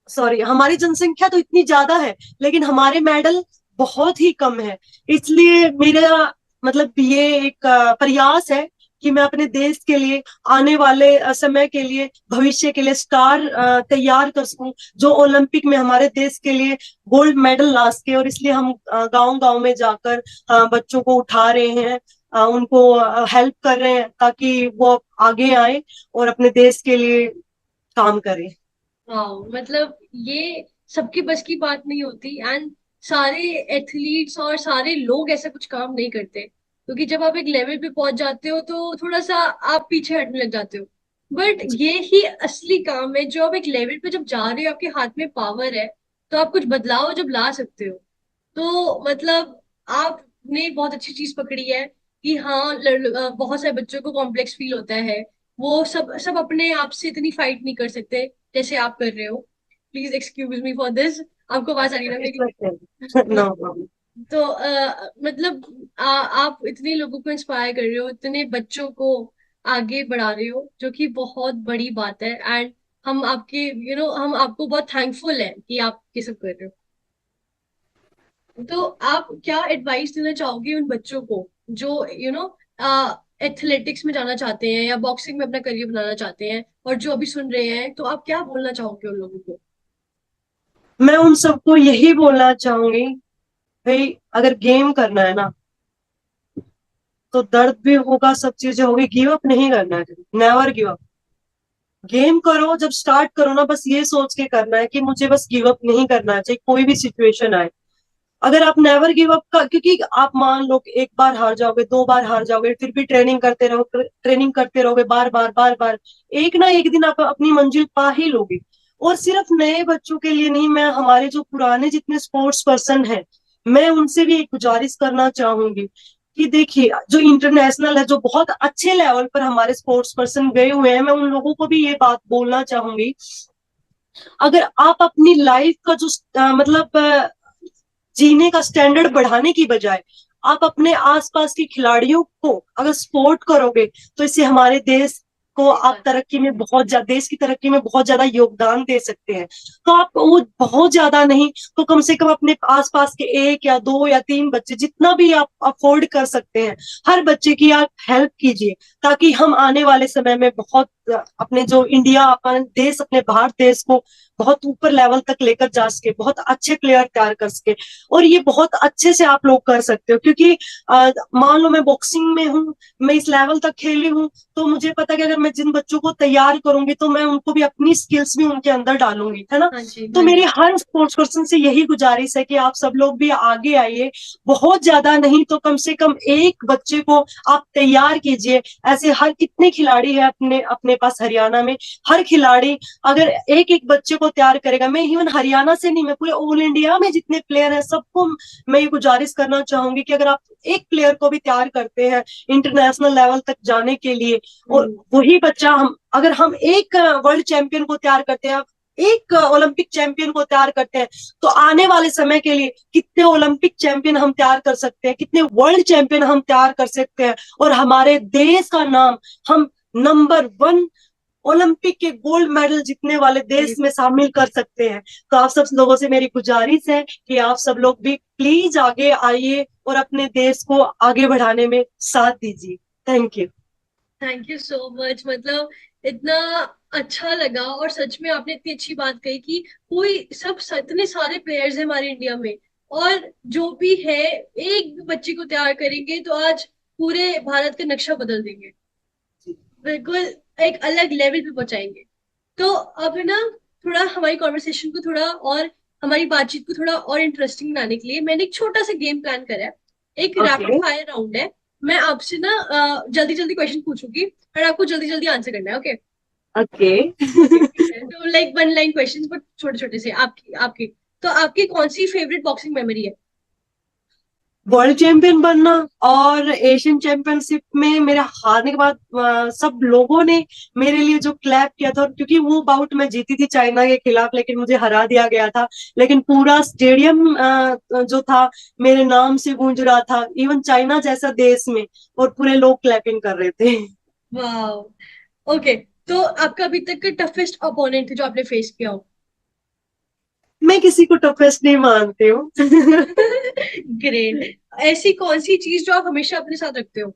सॉरी, हमारी जनसंख्या तो इतनी ज्यादा है, लेकिन हमारे मेडल बहुत ही कम है। इसलिए मेरा मतलब ये एक प्रयास है कि मैं अपने देश के लिए आने वाले समय के लिए, भविष्य के लिए स्टार तैयार कर सकूं, जो ओलंपिक में हमारे देश के लिए गोल्ड मेडल ला सके। और इसलिए हम गांव गांव में जाकर बच्चों को उठा रहे हैं, उनको हेल्प कर रहे हैं ताकि वो आगे आए और अपने देश के लिए काम करें। वाओ, मतलब ये सबकी बस की बात नहीं होती। एंड सारे एथलीट्स और सारे लोग ऐसा कुछ काम नहीं करते, क्योंकि जब आप एक लेवल पे पहुंच जाते हो तो थोड़ा सा आप पीछे हटने लग जाते हो। बट ये ही असली काम है, जो आप एक लेवल पे जब जा रहे हो, आपके हाथ में पावर है, तो आप कुछ बदलाव जब ला सकते हो, तो मतलब आपने बहुत अच्छी चीज पकड़ी है कि हाँ, बहुत सारे बच्चों को कॉम्प्लेक्स फील होता है। वो सब सब अपने आप से इतनी फाइट नहीं कर सकते जैसे आप कर रहे हो। Please excuse me for this. आपको आवाज आ रही है ना मेरी? No problem. तो मतलब आप इतने लोगों को इंस्पायर कर रहे हो, इतने बच्चों को आगे बढ़ा रहे हो, जो कि बहुत बड़ी बात है। एंड हम आपके हम आपको बहुत थैंकफुल है कि आप ये सब कर रहे हो। तो आप क्या एडवाइस देना चाहोगे उन बच्चों को जो एथलेटिक्स में जाना चाहते हैं या बॉक्सिंग में अपना करियर बनाना चाहते हैं, और जो अभी सुन रहे हैं, तो आप क्या बोलना चाहोगे उन लोगों को? मैं उन सबको यही बोलना चाहूंगी, भाई अगर गेम करना है ना, तो दर्द भी होगा, सब चीजें होगी, गिव अप नहीं करना है, नेवर गिव अप। गेम करो, जब स्टार्ट करो ना, बस ये सोच के करना है कि मुझे बस गिव अप नहीं करना है, चाहे कोई भी सिचुएशन आए। अगर आप नेवर गिव अप का, क्योंकि आप मान लो कि एक बार हार जाओगे, दो बार हार जाओगे, फिर भी ट्रेनिंग करते रहो, ट्रेनिंग करते रहोगे, बार बार बार बार, एक ना एक दिन आप अपनी मंजिल पा ही लोगे। और सिर्फ नए बच्चों के लिए नहीं, मैं हमारे जो पुराने जितने स्पोर्ट्स पर्सन हैं, मैं उनसे भी एक गुजारिश करना चाहूंगी कि देखिए, जो इंटरनेशनल है, जो बहुत अच्छे लेवल पर हमारे स्पोर्ट्स पर्सन गए हुए हैं, मैं उन लोगों को भी ये बात बोलना चाहूंगी, अगर आप अपनी लाइफ का जो मतलब जीने का स्टैंडर्ड बढ़ाने की बजाय आप अपने आसपास के खिलाड़ियों को अगर सपोर्ट करोगे, तो इससे हमारे देश को सही आप बात। तरक्की में बहुत ज्यादा, देश की तरक्की में बहुत ज्यादा योगदान दे सकते हैं। तो आप वो बहुत ज्यादा नहीं, तो कम से कम अपने आसपास के एक या दो या तीन बच्चे, जितना भी आप अफोर्ड कर सकते हैं, हर बच्चे की आप हेल्प कीजिए, ताकि हम आने वाले समय में बहुत अपने जो इंडिया, अपने देश, अपने भारत देश को बहुत ऊपर लेवल तक लेकर जा सके, बहुत अच्छे प्लेयर तैयार कर सके। और ये बहुत अच्छे से आप लोग कर सकते हो, क्योंकि मान लो मैं बॉक्सिंग में हूँ, मैं इस लेवल तक खेली हूँ, तो मुझे पता है कि अगर मैं जिन बच्चों को तैयार करूंगी, तो मैं उनको भी अपनी स्किल्स भी उनके अंदर डालूंगी, है ना। हाँ जी, तो हाँ मेरी जी। हर स्पोर्ट्स पर्सन से यही गुजारिश है कि आप सब लोग भी आगे आइए, बहुत ज्यादा नहीं तो कम से कम एक बच्चे को आप तैयार कीजिए। ऐसे हर कितने खिलाड़ी है अपने अपने पास हरियाणा में, हर खिलाड़ी अगर एक एक बच्चे को तैयार करेगा, मैं इवन हरियाणा से नहीं, मैं पूरे ऑल इंडिया में जितने प्लेयर हैं सबको मैं ये गुजारिश करना चाहूंगी कि अगर आप एक प्लेयर को भी तैयार करते हैं इंटरनेशनल लेवल तक जाने के लिए, और हम्म। वही बच्चा, हम अगर हम एक वर्ल्ड चैंपियन को तैयार करते हैं, एक ओलंपिक चैंपियन को तैयार करते हैं, तो आने वाले समय के लिए कितने ओलंपिक चैंपियन हम तैयार कर सकते हैं, कितने वर्ल्ड चैंपियन हम तैयार कर सकते हैं, और हमारे देश का नाम हम नंबर 1 ओलंपिक के गोल्ड मेडल जीतने वाले देश में शामिल कर सकते हैं। तो आप सब लोगों से मेरी गुजारिश है कि आप सब लोग भी प्लीज आगे आइए और अपने देश को आगे बढ़ाने में साथ दीजिए। Thank you. Thank you so much. मतलब इतना अच्छा लगा, और सच में आपने इतनी अच्छी बात कही कि कोई इतने सारे प्लेयर्स हैं हमारे इंडिया में, और जो भी है, एक भी बच्ची को तैयार करेंगे तो आज पूरे भारत का नक्शा बदल देंगे, बिल्कुल एक अलग लेवल पे पहुंचाएंगे। तो अब है ना, थोड़ा हमारी कॉन्वर्सेशन को थोड़ा और, हमारी बातचीत को थोड़ा और इंटरेस्टिंग बनाने के लिए मैंने एक छोटा सा गेम प्लान करा है। एक रैपिड ओके। फायर राउंड है। मैं आपसे ना जल्दी जल्दी क्वेश्चन पूछूंगी, और आपको जल्दी जल्दी आंसर करना है। ओके? ओके। ओके, ठीक है। तो like one line questions, but छोटे छोटे से। आपकी आपकी तो आपकी कौन सी फेवरेट बॉक्सिंग मेमोरी है? वर्ल्ड चैंपियन बनना, और एशियन चैंपियनशिप में मेरे हारने के बाद सब लोगों ने मेरे लिए जो क्लैप किया था, क्योंकि वो बाउट मैं जीती थी चाइना के खिलाफ, लेकिन मुझे हरा दिया गया था, लेकिन पूरा स्टेडियम जो था मेरे नाम से गूंज रहा था, इवन चाइना जैसा देश में, और पूरे लोग क्लैपिंग कर रहे थे। वाह। ओके, तो आपका अभी तक का टफेस्ट अपोनेंट जो आपने फेस किया हो? मैं किसी को टफेस्ट नहीं मानती हूँ। ग्रेट। ऐसी कौन सी चीज जो आप हमेशा अपने साथ रखते हो?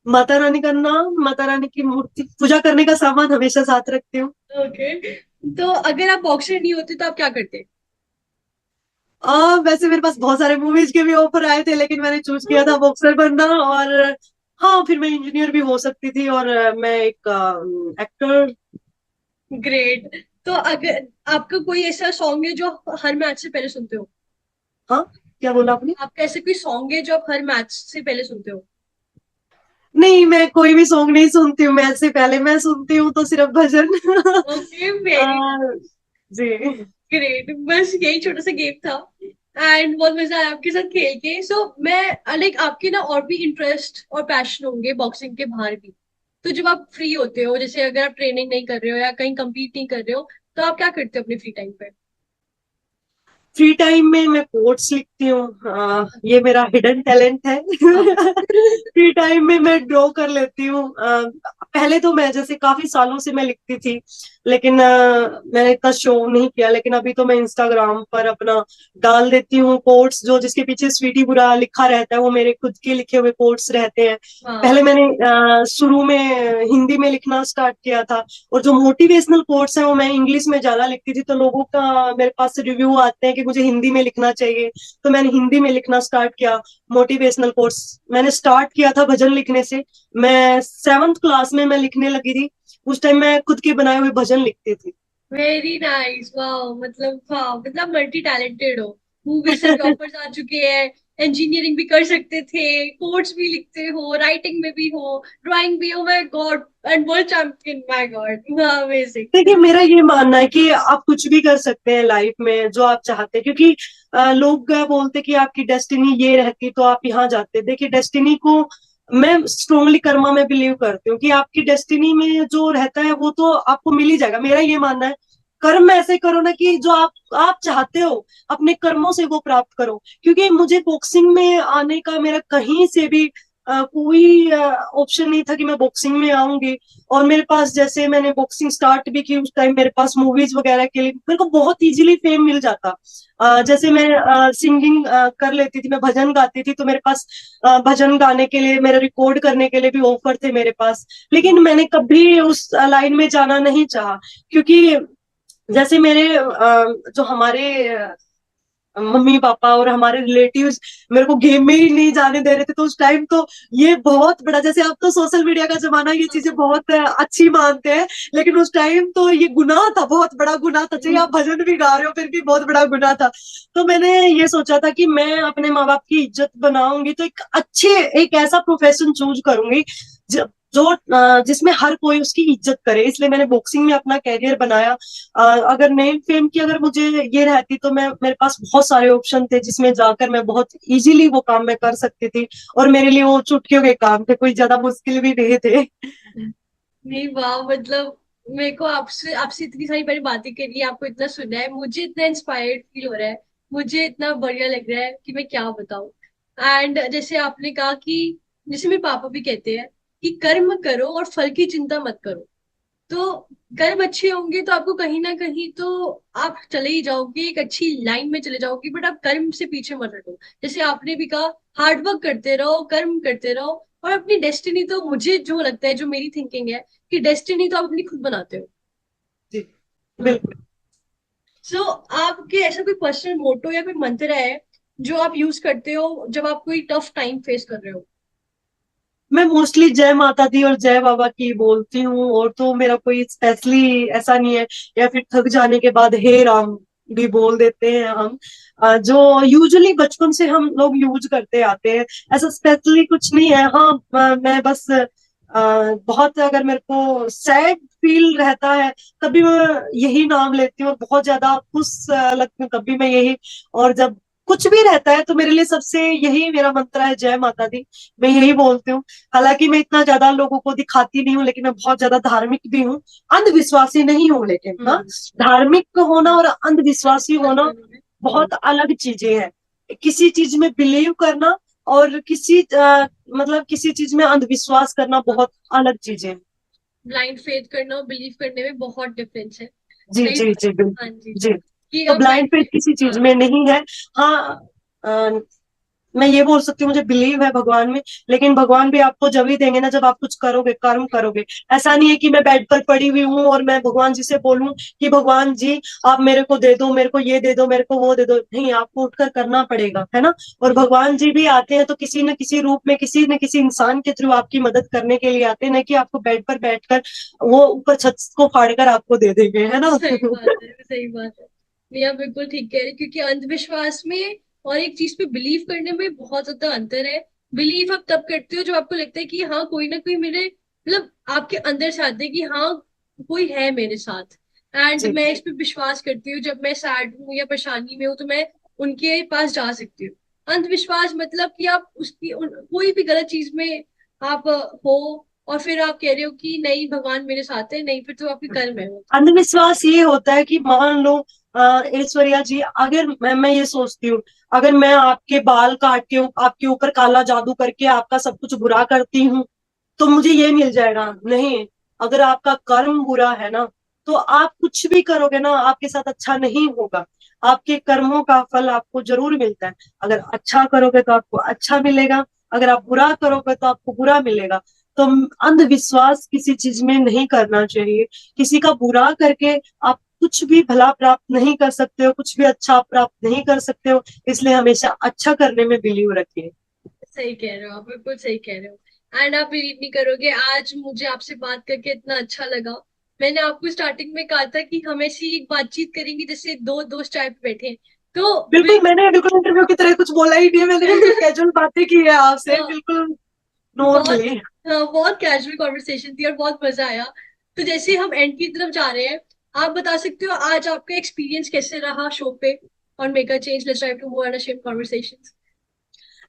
माता रानी का नाम, माता रानी की मूर्ति, पूजा करने का सामान हमेशा साथ रखती हूँ। ओके। तो अगर आप बॉक्सर नहीं होते तो आप क्या करते? वैसे मेरे पास बहुत सारे मूवीज के भी ऑफर आए थे, लेकिन मैंने चूज किया था बॉक्सर बनना। और हाँ, फिर मैं इंजीनियर भी हो सकती थी, और मैं एक एक्टर। ग्रेट। तो अगर आपका कोई ऐसा सॉन्ग है जो आप हर मैच से पहले सुनते हो? हाँ, क्या बोला आपने? आपका ऐसा कोई सॉन्ग है जो आप हर मैच से पहले सुनते हो? नहीं, मैं कोई भी सॉन्ग नहीं सुनती हूँ मैच से पहले। मैं सुनती हूँ तो सिर्फ भजन। ओके, वेरी जी। ग्रेट। बस यही छोटा सा गेम था एंड बहुत मजा आया आपके साथ खेल के। सो मैं लाइक आपके ना और भी इंटरेस्ट और पैशन होंगे बॉक्सिंग के बाहर भी। तो जब आप फ्री होते हो, जैसे अगर आप ट्रेनिंग नहीं कर रहे हो या कहीं compete नहीं कर रहे हो, तो आप क्या करते हो अपने फ्री टाइम पे? फ्री टाइम में मैं कोट्स लिखती हूँ। ये मेरा हिडन टैलेंट है। हाँ। फ्री टाइम में मैं ड्रॉ कर लेती हूँ। पहले तो मैं जैसे काफी सालों से मैं लिखती थी, लेकिन मैंने इतना शो नहीं किया। लेकिन अभी तो मैं इंस्टाग्राम पर अपना डाल देती हूँ कोट्स, जो जिसके पीछे स्वीटी बुरा लिखा रहता है वो मेरे खुद के लिखे हुए कोट्स रहते हैं। हाँ। पहले मैंने शुरू में हिंदी में लिखना स्टार्ट किया था, और जो मोटिवेशनल कोट्स हैं वो मैं इंग्लिश में ज्यादा लिखती थी। तो लोगों का मेरे पास रिव्यू आते हैं कि मुझे हिंदी में लिखना चाहिए, तो मैंने हिंदी में लिखना स्टार्ट किया। मोटिवेशनल कोट्स मैंने स्टार्ट किया था भजन लिखने से। मैं 7th क्लास में मैं लिखने लगी थी। उस टाइम मैं खुद के बनाए हुए भजन लिखती थी। वेरी नाइस, वाह। मतलब हाँ, मतलब मल्टी टैलेंटेड हो। मूवी से भी ऑफर्स आ चुके हैं, इंजीनियरिंग भी कर सकते थे, कोड्स भी लिखते हो, राइटिंग में भी हो, ड्राइंग भी। Oh my God, and world champion, my God, देखिए, अमेजिंग। मेरा ये मानना है कि आप कुछ भी कर सकते हैं लाइफ में जो आप चाहते हैं, क्योंकि लोग बोलते कि आपकी डेस्टिनी ये रहती तो आप यहाँ जाते। देखिए, डेस्टिनी को मैं स्ट्रोंगली कर्मा में बिलीव करती हूँ कि आपकी डेस्टिनी में जो रहता है वो तो आपको मिल ही जाएगा। मेरा ये मानना है, कर्म ऐसे करो ना कि जो आप चाहते हो अपने कर्मों से वो प्राप्त करो। क्योंकि मुझे बॉक्सिंग में आने का मेरा कहीं से भी कोई ऑप्शन नहीं था कि मैं बॉक्सिंग में आऊंगी। और मेरे पास, जैसे मैंने बॉक्सिंग स्टार्ट भी की, उस टाइम मेरे पास मूवीज वगैरह के लिए मेरे को बहुत इजीली फेम मिल जाता। जैसे मैं सिंगिंग कर लेती थी, मैं भजन गाती थी, तो मेरे पास भजन गाने के लिए, मेरे रिकॉर्ड करने के लिए भी ऑफर थे मेरे पास। लेकिन मैंने कभी उस लाइन में जाना नहीं चाहा, क्योंकि जैसे मेरे जो हमारे मम्मी पापा और हमारे रिलेटिव्स मेरे को गेम में ही नहीं जाने दे रहे थे। तो उस टाइम तो ये बहुत बड़ा, जैसे अब तो सोशल मीडिया का जमाना, ये चीजें बहुत अच्छी मानते हैं, लेकिन उस टाइम तो ये गुनाह था, बहुत बड़ा गुनाह था। चाहिए आप भजन भी गा रहे हो फिर भी बहुत बड़ा गुनाह था। तो मैंने ये सोचा था कि मैं अपने माँ बाप की इज्जत बनाऊंगी तो एक अच्छे, एक ऐसा प्रोफेशन चूज करूंगी जो जिसमें हर कोई उसकी इज्जत करे। इसलिए मैंने बॉक्सिंग में अपना कैरियर बनाया। अगर नेम फेम की अगर मुझे ये रहती तो मैं, मेरे पास बहुत सारे ऑप्शन थे जिसमें जाकर मैं बहुत इजीली वो काम मैं कर सकती थी। और मेरे लिए वो चुटकियों के काम थे, कोई ज्यादा मुश्किल भी नहीं थे। नहीं, वाह। मतलब मेरे को आपसे आपसे इतनी सारी बारी बातें करी है, आपको इतना सुना है, मुझे इतना इंस्पायर्ड फील हो रहा है, मुझे इतना बढ़िया लग रहा है कि मैं क्या बताऊं। एंड जैसे आपने कहा कि, जैसे मेरे पापा भी कहते हैं कि कर्म करो और फल की चिंता मत करो। तो कर्म अच्छे होंगे तो आपको कहीं ना कहीं तो आप चले ही जाओगे, एक अच्छी लाइन में चले जाओगे, बट आप कर्म से पीछे मत हटो। जैसे आपने भी कहा, हार्ड वर्क करते रहो, कर्म करते रहो, और अपनी डेस्टिनी तो, मुझे जो लगता है, जो मेरी थिंकिंग है, कि डेस्टिनी तो आप अपनी खुद बनाते हो। जी, हम्म। बिल्कुल। सो आपके ऐसा कोई पर्सनल मोटो या कोई मंत्र है जो आप यूज करते हो जब आप कोई टफ टाइम फेस कर रहे हो? मैं मोस्टली जय माता दी और जय बाबा की बोलती हूँ, और तो मेरा कोई स्पेशली ऐसा नहीं है। या फिर थक जाने के बाद हे राम भी बोल देते हैं हम, जो यूजुअली बचपन से हम लोग यूज करते आते हैं। ऐसा स्पेशली कुछ नहीं है। हाँ, मैं बस बहुत, अगर मेरे को सैड फील रहता है तभी मैं यही नाम लेती हूँ, और बहुत ज्यादा खुश लगती हूँ तभी मैं यही। और जब कुछ भी रहता है तो मेरे लिए सबसे यही मेरा मंत्र है, जय माता दी। मैं यही बोलती हूँ। हालांकि मैं इतना ज्यादा लोगों को दिखाती नहीं हूँ, लेकिन मैं बहुत ज्यादा धार्मिक भी हूँ। अंधविश्वासी नहीं हूँ, लेकिन हाँ, हम्म। धार्मिक होना और अलग अंधविश्वासी फल होना करने में। बहुत अलग चीजें हैं। किसी चीज में बिलीव करना और मतलब किसी चीज में अंधविश्वास करना बहुत अलग चीजें हैं। ब्लाइंड फेथ करना और बिलीव करने में बहुत डिफरेंस है। जी सही जी बात। जी, हाँ बिल्कुल। जी। जी। कि तो अब ब्लाइंड फेथ किसी चीज हाँ में नहीं है। हाँ, मैं ये बोल सकती हूँ मुझे बिलीव है भगवान में, लेकिन भगवान भी आपको जब ही देंगे ना जब आप कुछ करोगे, कर्म करोगे। ऐसा नहीं है कि मैं बेड पर पड़ी हुई हूँ और मैं भगवान जी से बोलूं कि भगवान जी आप मेरे को दे दो, मेरे को ये दे दो, मेरे को वो दे दो। नहीं, आपको उठकर करना पड़ेगा, है ना। और भगवान जी भी आते हैं तो किसी न किसी रूप में, किसी न किसी इंसान के थ्रू आपकी मदद करने के लिए आते हैं, ना कि आपको बेड पर बैठकर वो ऊपर छत को फाड़कर आपको दे देंगे, है ना। सही बात है, सही बात है। नहीं, आप बिल्कुल ठीक कह रहे हैं, क्योंकि अंधविश्वास में और एक चीज पे बिलीव करने में बहुत ज्यादा अंतर है। बिलीव आप तब करते हो जब आपको लगता है कि हाँ कोई ना कोई मेरे मतलब आपके अंदर से आता है कि हाँ कोई है मेरे साथ, एंड जी मैं इस पे विश्वास करती हूँ। जब मैं सैड हूँ या परेशानी में हूँ तो मैं उनके पास जा सकती हूँ। अंधविश्वास मतलब कि आप कोई भी गलत चीज में आप हो और फिर आप कह रहे हो कि नहीं भगवान मेरे साथ है, नहीं, फिर तो आपके कर्म है वो। अंधविश्वास ये होता है कि मान लो ऐश्वर्या जी, अगर मैं ये सोचती हूँ, अगर मैं आपके बाल काट के आपके ऊपर काला जादू करके आपका सब कुछ बुरा करती हूँ तो मुझे ये मिल जाएगा, नहीं। अगर आपका कर्म बुरा है ना तो आप कुछ भी करोगे ना आपके साथ अच्छा नहीं होगा। आपके कर्मों का फल आपको जरूर मिलता है। अगर अच्छा करोगे तो आपको अच्छा मिलेगा, अगर आप बुरा करोगे तो आपको बुरा मिलेगा। तो अंधविश्वास किसी चीज में नहीं करना चाहिए। किसी का बुरा करके आप कुछ भी भला प्राप्त नहीं कर सकते हो, कुछ भी अच्छा प्राप्त नहीं कर सकते हो। इसलिए हमेशा अच्छा करने में बिलीव रखिए। सही कह रहे हो आप, बिल्कुल सही कह रहे हो। एंड आप बिलीव नहीं करोगे, आज मुझे आपसे बात करके इतना अच्छा लगा। मैंने आपको स्टार्टिंग में कहा था कि हम ऐसी एक बातचीत करेंगे जैसे दो दोस्त चाय पे बैठे हैं। तो बिल्कुल, मैंने बिल्कुल इंटरव्यू की तरह कुछ बोला ही नहीं है, मैंने बिल्कुल कैजुअल बातें की है आपसे, हाँ, बिल्कुल बहुत नॉर्मली। हाँ, बहुत कैजुअल कॉन्वर्सेशन थी और बहुत मजा आया। तो जैसे हम एंड की तरफ जा रहे हैं, आप बता सकते हो आज आपका एक्सपीरियंस कैसे रहा शो पे और make a change, let's try to move on a shift conversations.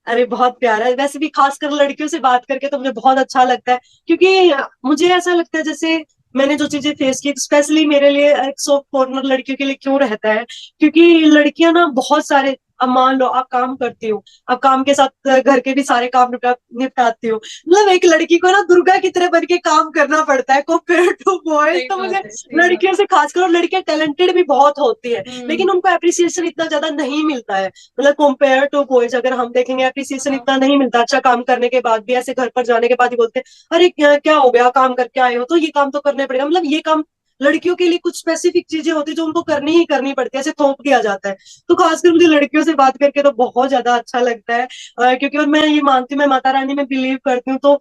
अरे बहुत प्यारा है, वैसे भी खासकर लड़कियों से बात करके तो मुझे बहुत अच्छा लगता है, क्योंकि मुझे ऐसा लगता है जैसे मैंने जो चीजें फेस की, स्पेशली मेरे लिए एक सॉफ्ट कॉर्नर लड़कियों के लिए क्यों रहता है, क्योंकि लड़कियां ना बहुत सारे, अब मान लो आप काम करती हो, अब काम के साथ घर के भी सारे काम निपटाती हो, मतलब एक लड़की को ना दुर्गा की तरह बन के काम करना पड़ता है कंपेयर टू बॉयज। सही तो मुझे बात है, सही बात। लड़कियों से खासकर, और लड़कियां टैलेंटेड भी बहुत होती है, हम्म। लेकिन उनको अप्रिसिएशन इतना ज्यादा नहीं मिलता है। मतलब कंपेयर टू बॉयज अगर हम देखेंगे अप्रिसिएशन हाँ, इतना नहीं मिलता, अच्छा काम करने के बाद भी ऐसे घर पर जाने के बाद ही बोलते हैं अरे क्या क्या हो गया, काम करके आए हो तो ये काम तो करने पड़ेगा। मतलब ये काम लड़कियों के लिए कुछ स्पेसिफिक चीजें होती है जो उनको करनी ही करनी पड़ती है, ऐसे थोप दिया जाता है। तो खासकर मुझे लड़कियों से बात करके तो बहुत ज्यादा अच्छा लगता है, क्योंकि और मैं ये मानती हूँ, मैं माता रानी में बिलीव करती हूँ, तो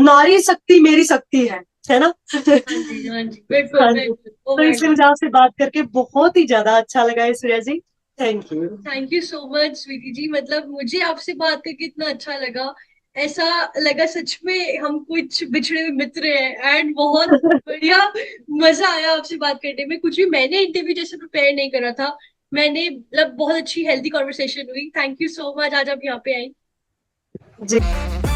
नारी शक्ति मेरी शक्ति है ना। हाँ जी, हाँ जी, बिल्कुल हाँ जी। बिल्कुल, ओ तो माय इसलिए गॉड। मुझे आपसे बात करके बहुत ही ज्यादा अच्छा लगा Aishwarya ji. Thank you. Thank you so much Sweety ji, मतलब मुझे आपसे बात करके इतना अच्छा लगा। ऐसा लगा सच में हम कुछ बिछड़े हुए मित्र हैं, एंड बहुत बढ़िया मजा आया आपसे बात करने में। कुछ भी मैंने इंटरव्यू जैसे प्रिपेयर नहीं करा था, मैंने मतलब बहुत अच्छी हेल्दी कॉन्वर्सेशन हुई। थैंक यू सो मच, आज आप यहाँ पे आई। जी।